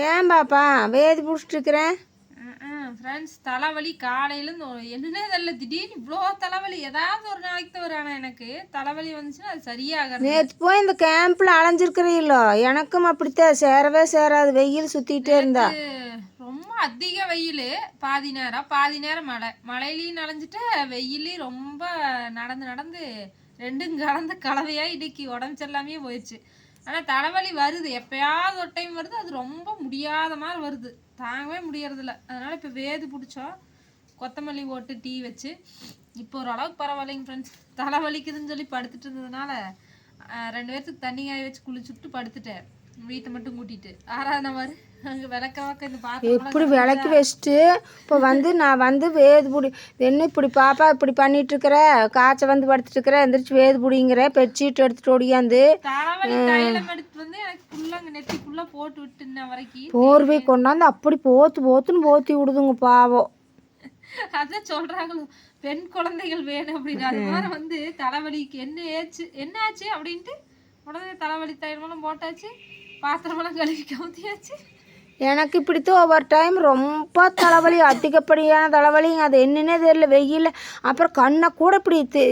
ஏன் பாப்பா வேதி பிடிச்சிட்ருக்குறேன் ஃப்ரெண்ட்ஸ். தலைவலி காலையிலேருந்து என்னன்னே தெரியல, திடீர்னு இவ்வளோ தலைவலி. ஏதாவது ஒரு நாளைக்கு தான் வரும். ஆனால் எனக்கு தலைவலி வந்துச்சுன்னா அது சரியாகிறது. நேற்று போய் இந்த கேம்பில் அலைஞ்சிருக்கிறீங்களோ, எனக்கும் அப்படித்தான் சேரவே சேராது. வெயில் சுற்றிக்கிட்டே இருந்தா ரொம்ப அதிக வெயில். பாதி நேரம் மழையிலையும் நனைஞ்சிட்டு வெயிலையும் ரொம்ப நடந்து ரெண்டும் கலந்த கலவையாக இன்னைக்கு உடம்பு சரியில்லாமே போயிடுச்சு. ஆனால் தலைவலி வருது, எப்பயாவது ஒரு டைம் வருது. அது ரொம்ப முடியாத மாதிரி வருது, தாங்கவே முடியறதில்ல. அதனால் இப்போ வேது பிடிச்சோம், கொத்தமல்லி போட்டு டீ வச்சு இப்போ ஓரளவுக்கு பரவாயில்லைங்க ஃப்ரெண்ட்ஸ். தலைவலிக்குதுன்னு சொல்லி படுத்துட்டு இருந்ததுனால 2 பேர்த்துக்கு தண்ணி காய வச்சு குளிச்சுட்டு படுத்துட்டேன். வீட்டை மட்டும் கூட்டிட்டு ஆறாவது மாதிரி அங்கே விளக்க இந்த எப்படி விளக்கி வச்சுட்டு இப்போ நான் வேது பிடி என்ன இப்படி பாப்பா இப்படி பண்ணிகிட்ருக்குற, காய்ச்சல் படுத்துட்டுருக்குற, எந்திரிச்சு வேது பிடிங்கிற பெட்ஷீட் எடுத்துகிட்டு ஓடியாந்து தலைவலி தைலம் எடுத்துட்டு வந்து எனக்கு ஃபுல்லாக நெத்தி ஃபுல்லாக போட்டு விட்டுன வரைக்கும் போர்வை கொண்டாந்து அப்படி போத்துன்னு போத்தி விடுதுங்க பாவம். அதான் சொல்றாங்களோ பெண் குழந்தைகள் வேணும் அப்படின்னு. அது மாதிரி தலைவலிக்கு என்ன ஆச்சு அப்படின்ட்டு உடனே தலைவலி தைலமெல்லாம் போட்டாச்சு, பாத்திரமெல்லாம் கழுவி கவுத்தியாச்சு. எனக்கு இப்படித்தான் ஒவ்வொரு டைம் ரொம்ப தலைவலி, அதிகப்படியான தலைவலிங்க. அது என்னன்னே தெரியல வெயில். அப்புறம் கண்ணை கூட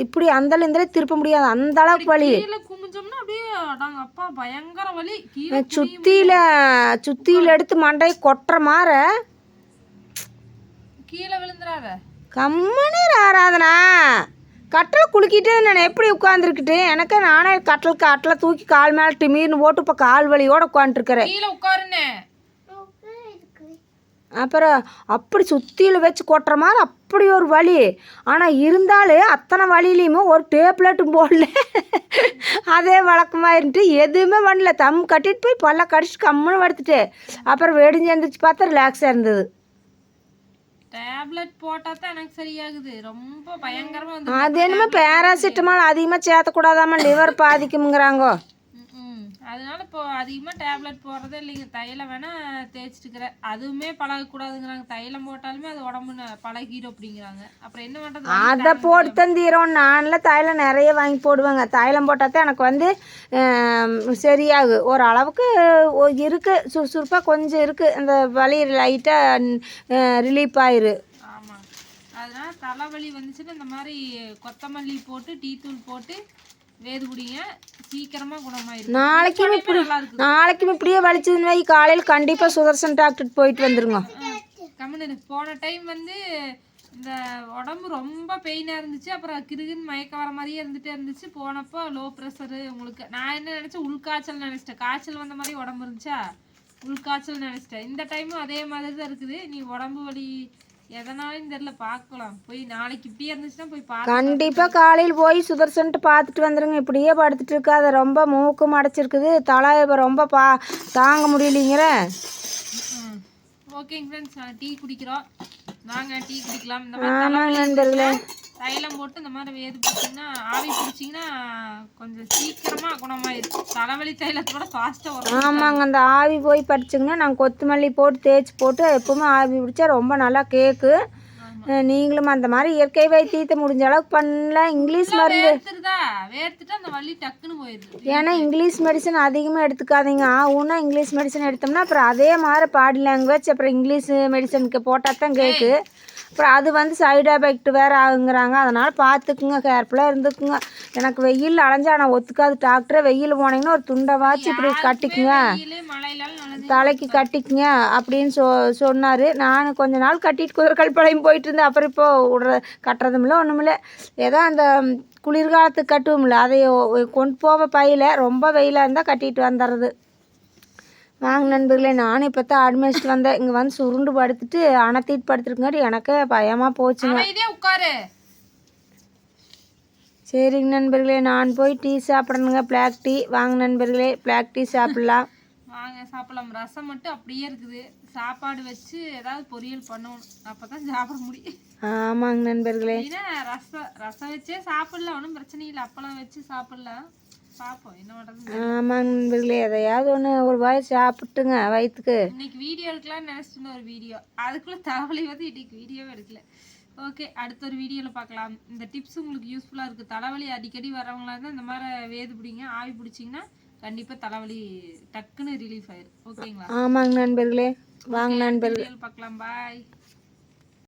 இப்படி அந்தல இந்த திருப்ப முடியாது, அந்த அளவுக்கு வலி. குமிஞ்சோம்னா அப்படியே அப்பா பயங்கர வலி. சுத்தியில எடுத்து மண்டையை கொட்டுற மாதிரி கீழே விழுந்துறாத. கம்மனே ஆராதனா கட்டில் குலுக்கிட்டு நான் எப்படி உட்காந்துருக்கிட்டு எனக்கு நானே கட்டில் தூக்கி கால் மேலே டிமீர்னு போட்டு இப்போ கால் வலியோடு உட்காந்துருக்கிறேன். கீழே உட்காருன்னு அப்புறம் அப்படி சுத்தியில் வச்சு கொட்டுற மாதிரி அப்படி ஒரு வலி. ஆனால் இருந்தாலும் அத்தனை வலியிலையுமே ஒரு டேப்லெட்டும் போடல. அதே வழக்கமாக இருந்துட்டு எதுவுமே பண்ணல. கட்டிட்டு போய் பல்ல கடிச்சிட்டு கம்முன்னு படுத்துட்டு அப்புறம் வெடிஞ்சு எழுந்திரிச்சு பார்த்தா ரிலாக்ஸாக இருந்தது. டேப்லெட் போட்டால் தான் எனக்கு சரியாகுது. ரொம்ப பயங்கரமாக அது என்னமோ பேராசிட்டமால் அதிகமாக சேர்த்தக்கூடாதாம்மா, லிவர் பாதிக்குங்கிறாங்கோ. அதனால இப்போ அதிகமாக டேப்லெட் போடுறதே இல்லைங்க. தைலம் வேணால் தேய்ச்சிட்டுக்கிறேன், அதுவுமே பழகக்கூடாதுங்கிறாங்க. தைலம் போட்டாலுமே அது உடம்பு பழகிடும் அப்படிங்கிறாங்க. அப்புறம் என்ன பண்ணுறது, அதை போட்டு தந்தீரோம். நான்லாம் தைலம் நிறைய வாங்கி போடுவேங்க. தைலம் போட்டால் தான் எனக்கு சரியாகும். ஒரு அளவுக்கு இருக்குது, சுறுசுறுப்பாக கொஞ்சம் இருக்குது, அந்த வலி லைட்டாக ரிலீஃப் ஆயிரு. ஆமாம், அதனால் தலைவலி வந்துச்சுன்னா இந்த மாதிரி கொத்தமல்லி போட்டு டீ தூள் போட்டு வேது குடிங்க, சீக்கிரமா குணமாயிடும். நாளைக்கும் இப்படியே வலிச்சதுன்னு வை, காலையில் கண்டிப்பாக சுதர்சன் டாக்டர் போயிட்டு வந்துருங்க. கம்முன்னு போன டைம் இந்த உடம்பு ரொம்ப பெயினாக இருந்துச்சு. அப்புறம் கிருகுன்னு மயக்க வர மாதிரியே இருந்துச்சு. போனப்போ லோ ப்ரெஷரு. உங்களுக்கு நான் என்ன நினச்சேன், உள்காய்ச்சல் நினச்சிட்டேன். காய்ச்சல் வந்த மாதிரி உடம்பு இருந்துச்சா, உள்காய்ச்சல் நினச்சிட்டேன். இந்த டைமும் அதே மாதிரி தான் இருக்குது. நீ உடம்பு வலி எதனாலும் தெரியல, பார்க்கலாம். போய் நாளைக்கு இப்படியே இருந்துச்சுன்னா போய் கண்டிப்பாக காலையில் போய் சுதர்சன்ட்டு பார்த்துட்டு வந்துடுங்க. இப்படியே படுத்துட்டு இருக்காது, ரொம்ப மூக்கும் அடைச்சிருக்குது, தலை ரொம்ப தாங்க முடியலைங்கிற. ஓகேங்க ஃப்ரெண்ட்ஸ், டீ குடிக்கிறோம், நாங்கள் டீ குடிக்கலாம். இந்த மாதிரி நண்பர்களே தைலம் போட்டு இந்த மாதிரி வேது பிடிச்சிங்கன்னா, ஆவி பிடிச்சிங்கன்னா கொஞ்சம் சீக்கிரமாக குணமாயிடும். தலைவலி தைலத்தோட ஃபாஸ்ட்டாக வரும். ஆமாங்க, அந்த ஆவி போய் படிச்சுங்கன்னா நாங்கள் கொத்தமல்லி போட்டு தேய்ச்சி போட்டு எப்பவுமே ஆவி பிடிச்சா ரொம்ப நல்லா கேக்கு. நீங்களும் அந்த மாதிரி இயற்கை வைத்தியத்தை முடிஞ்ச அளவுக்கு பண்ணல. இங்கிலீஷ் மருந்து வேர்த்துட்டு அந்த வலி டக்குன்னு போயிடுது. ஏன்னா இங்கிலீஷ் மெடிசன் அதிகமாக எடுத்துக்காதீங்க. ஆகுன்னா இங்கிலீஷ் மெடிசன் எடுத்தோம்னா அப்புறம் அதே மாதிரி பாடி லாங்குவேஜ் அப்புறம் இங்கிலீஷ் மெடிசனுக்கு போட்டால் தான் கேக்கு. அப்புறம் அது சைடு எஃபெக்ட் வேறு ஆகுங்கிறாங்க. அதனால் பார்த்துக்குங்க, கேர்ஃபுல்லாக இருந்துக்குங்க. எனக்கு வெயில் அலைஞ்சா நான் ஒத்துக்காது டாக்டரே. வெயில் போனீங்கன்னா ஒரு துண்டை வாச்சு இப்படி கட்டிக்குங்க, தலைக்கு கட்டிக்குங்க அப்படின்னு சொன்னார். நான் கொஞ்ச நாள் கட்டிட்டு குதிரைக்கல் பாளையம் போயிட்டு இருந்தேன். அப்புறம் இப்போ கட்டுறதுமில்ல ஒன்றுமில்ல. ஏதோ அந்த குளிர்காலத்துக்கு கட்டுவோம்ல, அதை கொண்டு போக பையில் ரொம்ப வெயிலாக இருந்தால் கட்டிட்டு வந்துடுறது. வாங்க நண்பர்களே, நானும் இப்போ தான் ஆடு மேய்ச்சிட்டு வந்தேன். இங்கே சுருண்டு படுத்துட்டு அணத்திட்டு படுத்துருக்குங்காட்டி எனக்கு பயமாக போச்சுங்க. சரிங்க நண்பர்களே, நான் போய் டீ சாப்பிடணுங்க, பிளாக் டீ. வாங்க நண்பர்களே, பிளாக் டீ சாப்பிட்லாம். வாங்க சாப்பிடலாம். ரசம் மட்டும் அப்படியே இருக்குது, சாப்பாடு வச்சு ஏதாவது பொரியல் பண்ணணும், அப்போ தான் சாப்பிட முடியும். ஆமாங்க நண்பர்களே, ரசம் வச்சே சாப்பிடலாம், ஒன்றும் பிரச்சனை இல்லை. அப்பளம் வச்சு சாப்பிடலாம், பார்ப்போம் என்ன பண்ணுறது. ஆமாங்க நண்பர்களே, எதையாவது ஒன்று ஒரு வாய் சாப்பிட்டுங்க வயிற்றுக்கு. இன்னைக்கு வீடியோ எடுக்கலாம்னு நினச்சிட்டு ஒரு வீடியோ, அதுக்குள்ளே தலைவலி இன்னைக்கு வீடியோவே எடுக்கல. ஓகே, அடுத்த ஒரு வீடியோவில் பார்க்கலாம். இந்த டிப்ஸ் உங்களுக்கு யூஸ்ஃபுல்லாக இருக்குது. தலைவலி அடிக்கடி வரவங்களா இருந்தால் இந்த மாதிரி வேது பிடிங்க, ஆவி பிடிச்சிங்கன்னா கண்டிப்பா தலைவலி டக்குன்னு ரிலீஃப் ஆயிரும். ஓகேங்களா? ஆமாங்க நண்பர்களே, வாங்க நண்பர்களே. பார்க்கலாம். பாய்.